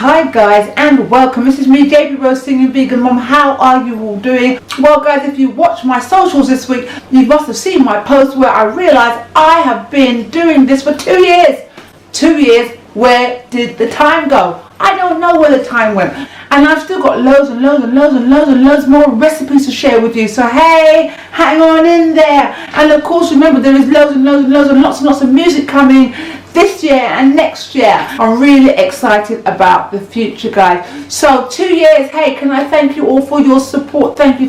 Hi guys and welcome. This is me, JB Rose, singing vegan mom. How are you all doing? Well guys, if you watched my socials this week, you must have seen my post where I realized I have been doing this for 2 years. 2 years. Where did the time go? I don't know where the time went. And I've still got loads and loads more recipes to share with you. So hey, hang on in there. And of course, remember, there is loads and lots of music coming this year and next year. I'm really excited about the future, guys. So 2 years, hey, can I thank you all for your support? Thank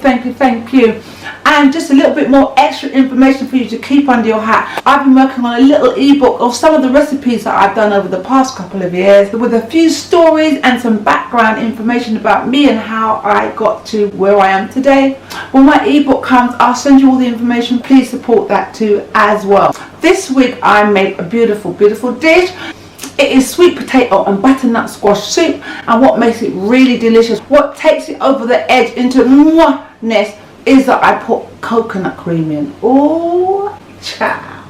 you. And just a little bit more extra information for you to keep under your hat. I've been working on a little ebook of some of the recipes that I've done over the past couple of years, with a few stories and some background information about me and how I got to where I am today. When my ebook comes, I'll send you all the information. Please support that too as well. This week I made a beautiful dish. It is sweet potato and butternut squash soup, and what makes it really delicious, what takes it over the edge into mwah-ness, is that I put coconut cream in. Oh, ciao.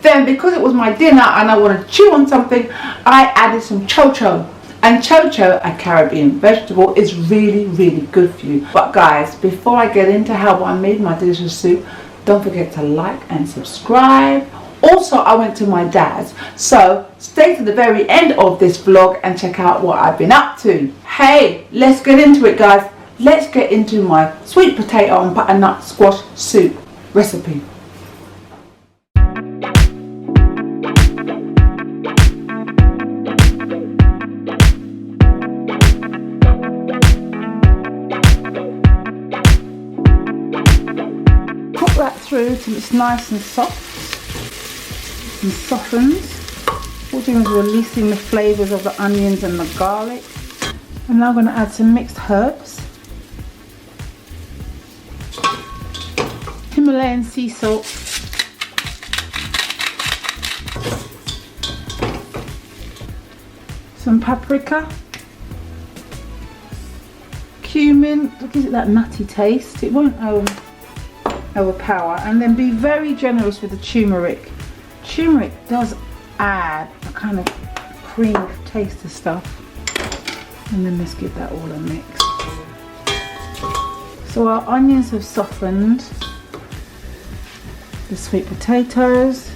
Then, because it was my dinner and I wanted to chew on something, I added some ChoCho. And ChoCho, a Caribbean vegetable, is really good for you. But guys, before I get into how I made my delicious soup, don't forget to like and subscribe. Also, I went to my dad's, so stay to the very end of this vlog and check out what I've been up to. Hey, let's get into it, guys. Let's get into my sweet potato and butternut squash soup recipe. Put that through till it's nice and soft and softens. What we're doing is releasing the flavours of the onions and the garlic. I'm now going to add some mixed herbs. Himalayan sea salt, some paprika, cumin to give it that nutty taste. It won't overpower. And then be very generous with the turmeric. Turmeric does add a kind of creamy taste to stuff. And then let's give that all a mix. So our onions have softened. The sweet potatoes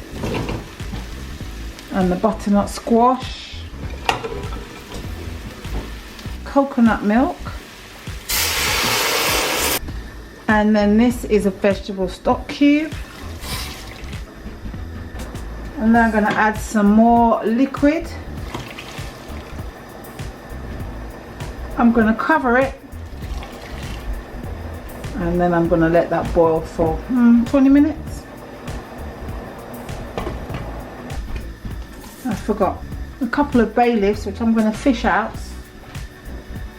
and the butternut squash, coconut milk, and then this is a vegetable stock cube. And then I'm going to add some more liquid. I'm going to cover it, and then I'm going to let that boil for 20 minutes. I forgot a couple of bay leaves, which I'm going to fish out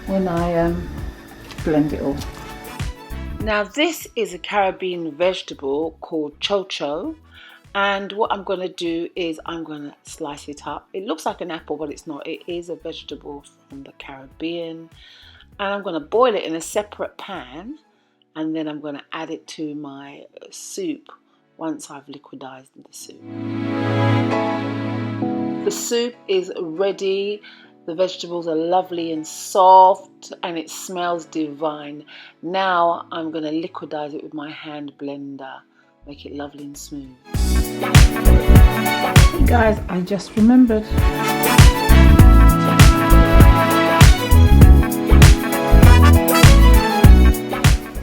when I blend it all. Now this is a Caribbean vegetable called ChoCho, and what I'm going to do is I'm going to slice it up. It looks like an apple, but it's not. It is a vegetable from the Caribbean, and I'm going to boil it in a separate pan, and then I'm going to add it to my soup once I've liquidized the soup. The soup is ready. The vegetables are lovely and soft, and it smells divine. Now I'm going to liquidize it with my hand blender, make it lovely and smooth. Hey guys, I just remembered.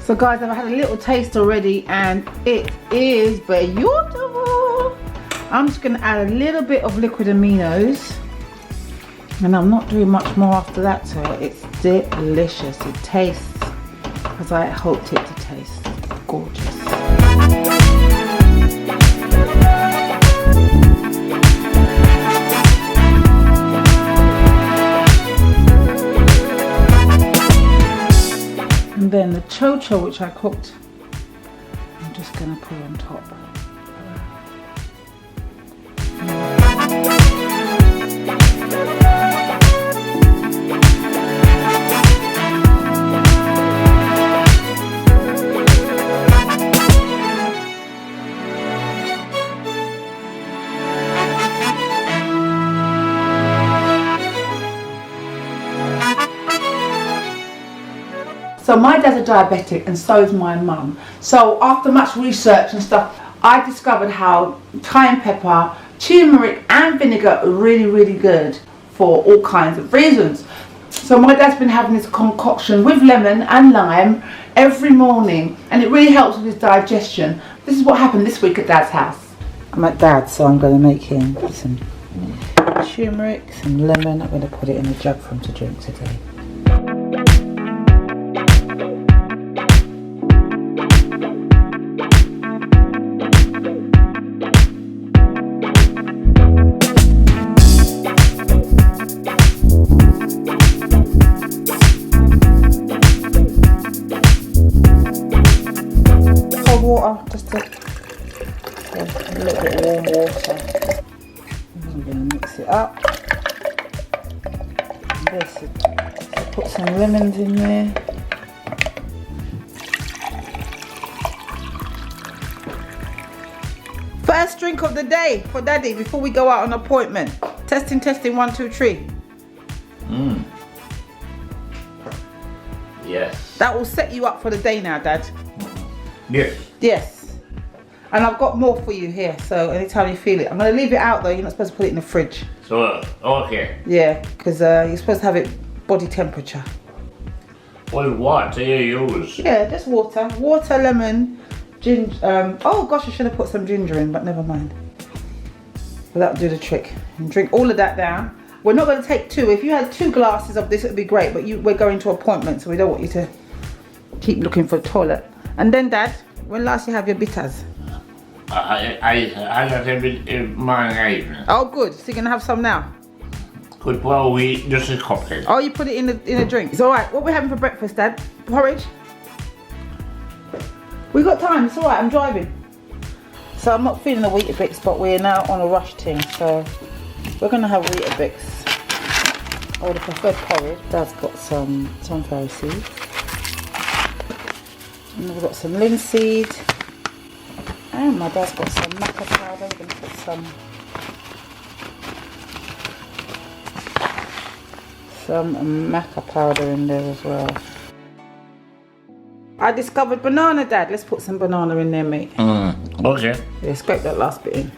So guys, I've had a little taste already, and it is beautiful. I'm just going to add a little bit of liquid aminos, and I'm not doing much more after that, so it's delicious. It tastes as I hoped it to taste. Gorgeous. And then the ChoCho, which I cooked, I'm just going to put on top. So my dad's a diabetic and so is my mum. So after much research and stuff, I discovered how cayenne pepper, turmeric and vinegar are really, really good for all kinds of reasons. So my dad's been having this concoction with lemon and lime every morning, and it really helps with his digestion. This is what happened this week at Dad's house. I'm at Dad's, so I'm going to make him some turmeric, some lemon. I'm going to put it in a jug for him to drink today. Water, just a little bit of warm water. I'm going to mix it up. Put some lemons in there. First drink of the day for Daddy before we go out on appointment. Testing, 1, 2, 3. Yes. That will set you up for the day now, Dad. Yes. Yes. And I've got more for you here, so anytime you feel it. I'm going to leave it out though, you're not supposed to put it in the fridge. So, okay. Yeah, because you're supposed to have it body temperature. Well, what do you use? Yeah, just water. Water, lemon, ginger. Oh gosh, I should have put some ginger in, but never mind. But that'll do the trick. And drink all of that down. We're not going to take 2. If you had 2 glasses of this, it would be great, but we're going to appointments, so we don't want you to keep looking for a toilet. And then, Dad, when last you have your bitters? I got a bit in my evening. Oh, good. So you're going to have some now? Good, well, we just a cupcake. Oh, you put it in a drink. It's all right. What are we having for breakfast, Dad? Porridge? We got time. It's all right. I'm driving. So I'm not feeling the Weetabix, but we're now on a rush thing. So we're going to have Weetabix. I would have preferred porridge. Dad's got some sunflower seeds. And we've got some linseed. And my dad's got some maca powder. We're going to put some maca powder in there as well. I discovered banana, Dad. Let's put some banana in there, mate. Okay. Yeah, scrape that last bit in.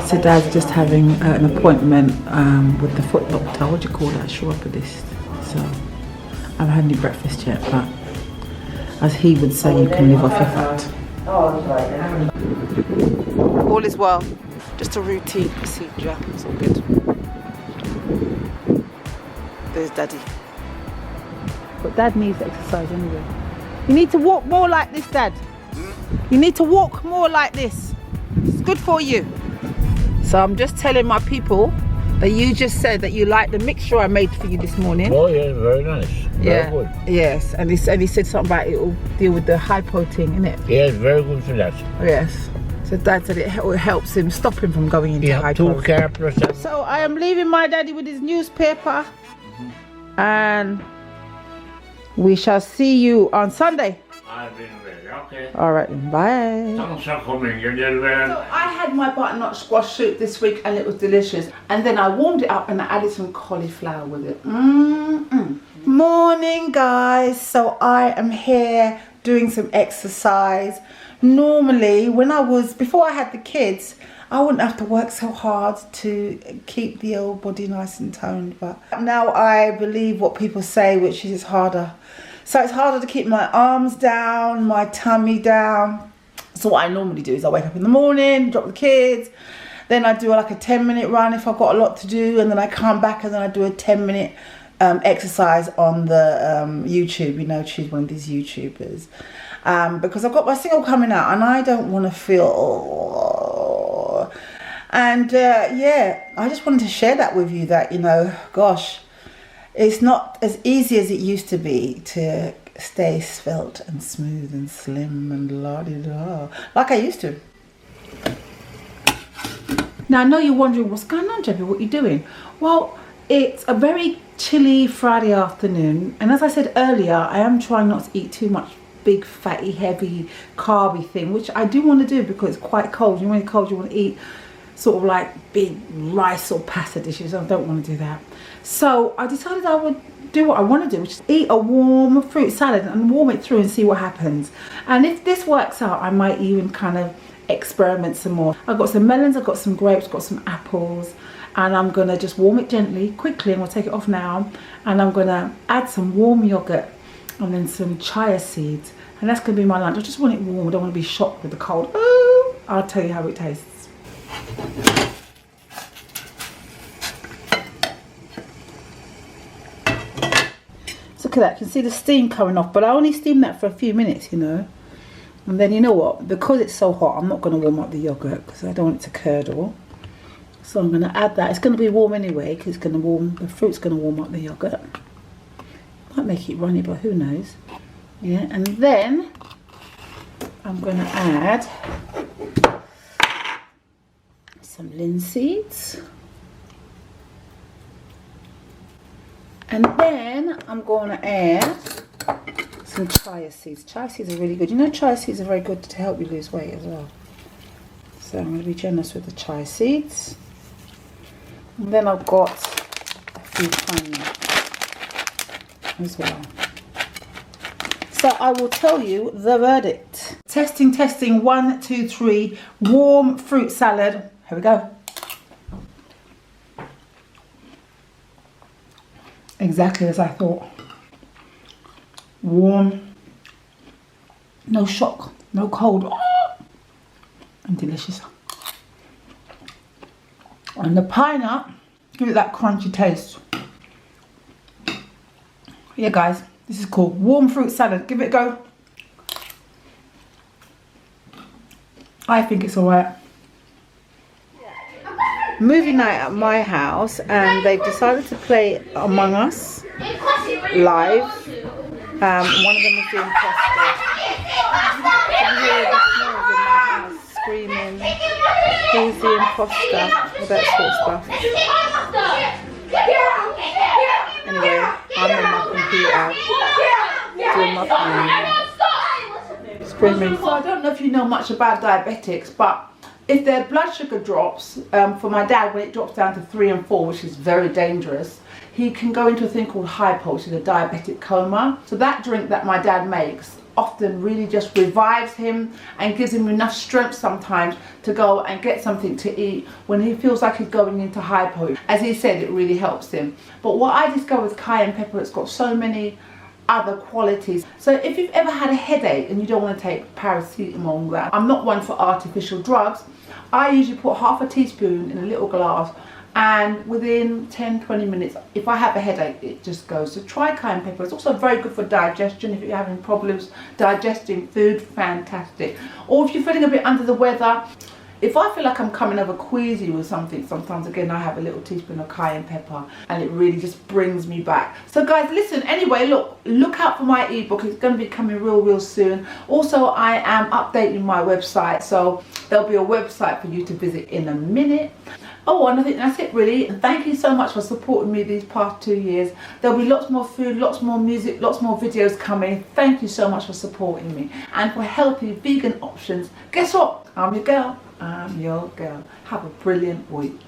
So Dad's just having an appointment with the foot doctor. What do you call that? Chiropodist. So I haven't had any breakfast yet, but as he would say, you can live off your fat. All is well. Just a routine procedure. It's all good. There's Daddy. But Dad needs exercise anyway. You need to walk more like this, Dad. You need to walk more like this. It's good for you. So I'm just telling my people that you just said that you like the mixture I made for you this morning. Oh yeah, very nice. Very good. Yes, and he said something about it will deal with the hypoting, innit? Yes, very good for that. Yes. So Dad said it helps him, stop him from going into hypoting. 2 carrots. So I am leaving my daddy with his newspaper, and we shall see you on Sunday. I've been ready, okay. Alright then, bye. Thanks for coming, you gentlemen. So I had my butternut squash soup this week and it was delicious. And then I warmed it up and I added some cauliflower with it. Morning guys. So I am here doing some exercise. Normally before I had the kids, I wouldn't have to work so hard to keep the old body nice and toned. But now I believe what people say, which is it's harder. So it's harder to keep my arms down, my tummy down. So what I normally do is I wake up in the morning, drop the kids, then I do like a 10-minute run if I've got a lot to do, and then I come back and then I do a 10-minute exercise on the YouTube. You know, choose one of these YouTubers. Because I've got my single coming out and I don't want to feel... yeah, I just wanted to share that with you that, you know, gosh, it's not as easy as it used to be to stay svelte and smooth and slim and la-di-da, like I used to. Now, I know you're wondering, what's going on, Jeppy? What are you doing? Well, it's a very chilly Friday afternoon. And as I said earlier, I am trying not to eat too much big fatty heavy carby thing, which I do want to do because it's quite cold. When it's cold you want to eat sort of like big rice or pasta dishes. I don't want to do that. So I decided I would do what I want to do, which is eat a warm fruit salad and warm it through and see what happens. And if this works out, I might even kind of experiment some more. I've got some melons, I've got some grapes, got some apples, and I'm gonna just warm it gently, quickly, and we'll take it off now. And I'm gonna add some warm yogurt and then some chia seeds, and that's gonna be my lunch. I just want it warm. I don't want to be shocked with the cold. Oh, I'll tell you how it tastes. Look at that, you can see the steam coming off, but I only steam that for a few minutes, you know. And then you know what, because it's so hot, I'm not going to warm up the yogurt because I don't want it to curdle. So I'm going to add that. It's going to be warm anyway because it's going to warm, the fruit's going to warm up the yogurt. Might make it runny, but who knows. Yeah, and then I'm going to add some linseeds. And then I'm going to add some chia seeds. Chia seeds are really good. You know, chia seeds are very good to help you lose weight as well. So I'm going to be generous with the chia seeds. And then I've got a few pine nuts as well. So I will tell you the verdict. Testing, testing, 1, 2, 3. Warm fruit salad. Here we go. Exactly as I thought. Warm, no shock, no cold, and delicious. And the pine nut, give it that crunchy taste. Yeah guys, this is called warm fruit salad. Give it a go. I think it's alright. Movie night at my house, and they've decided to play Among Us live. One of them is doing pasta. You can hear the smells in my house screaming, who's the imposter, all that sort of stuff. Anyway, I'm on my computer doing my thing, screaming. So I don't know if you know much about diabetics, but if their blood sugar drops, for my dad, when it drops down to 3 and 4, which is very dangerous, he can go into a thing called hypo, which is a diabetic coma. So that drink that my dad makes often really just revives him and gives him enough strength sometimes to go and get something to eat when he feels like he's going into hypo. As he said, it really helps him. But what I discovered with cayenne pepper, it's got so many other qualities. So if you've ever had a headache and you don't want to take paracetamol, that I'm not one for artificial drugs, I usually put half a teaspoon in a little glass, and within 10-20 minutes, if I have a headache, it just goes. So try cayenne pepper. It's also very good for digestion. If you're having problems digesting food, fantastic. Or if you're feeling a bit under the weather, if I feel like I'm coming over queasy with something, sometimes again I have a little teaspoon of cayenne pepper, and it really just brings me back. So guys, listen, anyway, look out for my ebook. It's going to be coming real soon. Also, I am updating my website, so there'll be a website for you to visit in a minute. Oh, and I think that's it really. And thank you so much for supporting me these past 2 years. There'll be lots more food, lots more music, lots more videos coming. Thank you so much for supporting me. And for healthy vegan options, guess what? I'm your girl. I'm your girl. Have a brilliant week.